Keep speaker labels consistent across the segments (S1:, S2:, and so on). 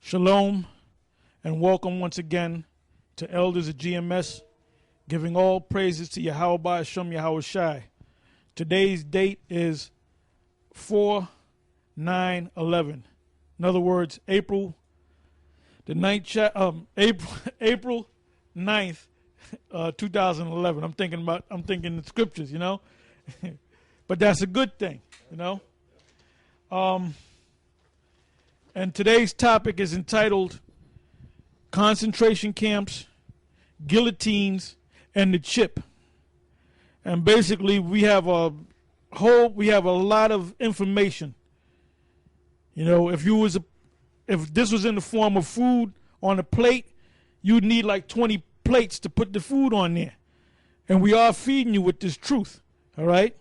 S1: Shalom and welcome once again to Elders of GMS, giving all praises to Yahweh Hashem Yahweh Shai. Today's date is 4/9/11. In other words, April 9th, 2011. I'm thinking the scriptures, you know, but that's a good thing, you know. And today's topic is entitled Concentration Camps, Guillotines, and the Chip. And basically we have a lot of information. You know, if this was in the form of food on a plate, you'd need like 20 plates to put the food on there. And we are feeding you with this truth, all right?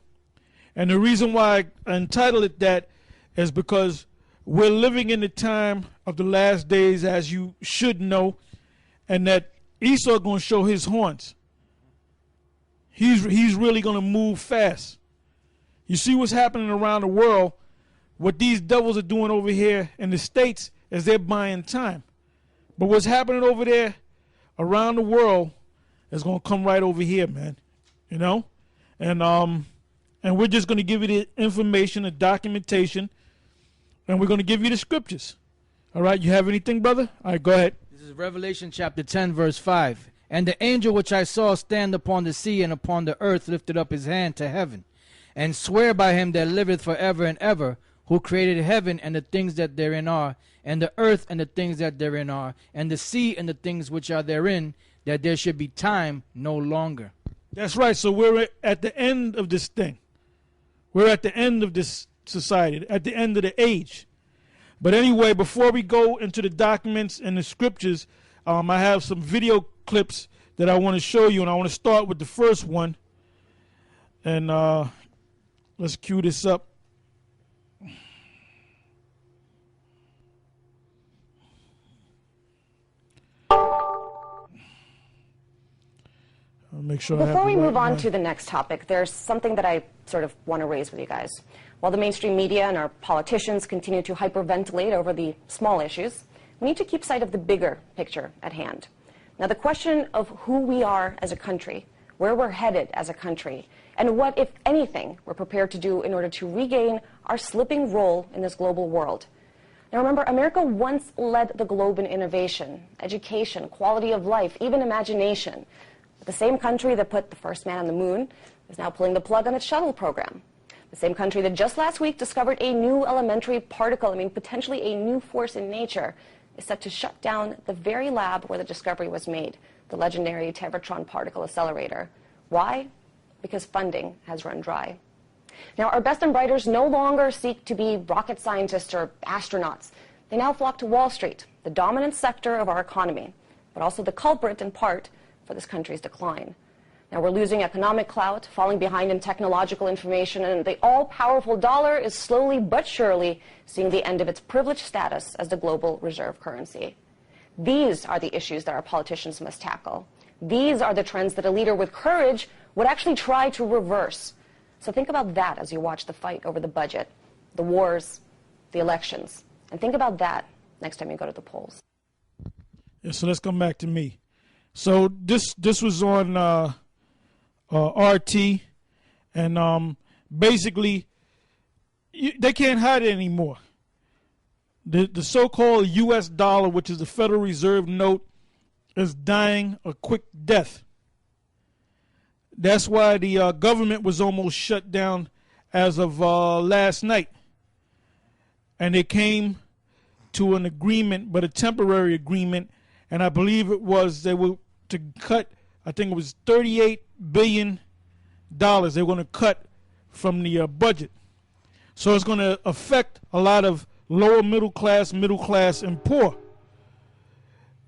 S1: And the reason why I entitled it that is because we're living in the time of the last days, as you should know, and that Esau going to show his horns. He's really going to move fast. You see what's happening around the world. What these devils are doing over here in the States is they're buying time. But what's happening over there around the world is going to come right over here, man. You know? And we're just going to give you the information, the documentation, and we're going to give you the scriptures. All right, you have anything, brother? All right, go ahead.
S2: This is Revelation chapter 10, verse 5. And the angel which I saw stand upon the sea and upon the earth lifted up his hand to heaven, and swear by him that liveth forever and ever, who created heaven and the things that therein are, and the earth and the things that therein are, and the sea and the things which are therein, that there should be time no longer.
S1: That's right. So we're at the end of this thing. We're at the end of this society, at the end of the age. But anyway, before we go into the documents and the scriptures, I have some video clips that I want to show you, and I want to start with the first one. And let's cue this up. Make sure
S3: Before we move on to the next topic, there's something that I sort of want to raise with you guys. While the mainstream media and our politicians continue to hyperventilate over the small issues, we need to keep sight of the bigger picture at hand. Now, the question of who we are as a country, where we're headed as a country, and what, if anything, we're prepared to do in order to regain our slipping role in this global world. Now, remember, America once led the globe in innovation, education, quality of life, even imagination. The same country that put the first man on the moon is now pulling the plug on its shuttle program. The same country that just last week discovered a new elementary particle, potentially a new force in nature, is set to shut down the very lab where the discovery was made, the legendary Tevatron particle accelerator. Why? Because funding has run dry. Now, our best and brightest no longer seek to be rocket scientists or astronauts. They now flock to Wall Street, the dominant sector of our economy, but also the culprit, in part, for this country's decline. Now, we're losing economic clout, falling behind in technological information, and the all-powerful dollar is slowly but surely seeing the end of its privileged status as the global reserve currency. These are the issues that our politicians must tackle. These are the trends that a leader with courage would actually try to reverse. So think about that as you watch the fight over the budget, the wars, the elections, and think about that next time you go to the polls.
S1: Yeah, so let's come back to me. So this was on RT, and basically they can't hide it anymore. The so-called U.S. dollar, which is the Federal Reserve note, is dying a quick death. That's why the government was almost shut down as of last night, and they came to an agreement, but a temporary agreement, and I believe it was they were to cut, I think it was $38 billion they were going to cut from the budget. So it's going to affect a lot of lower middle class, and poor.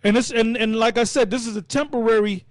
S1: And like I said, this is a temporary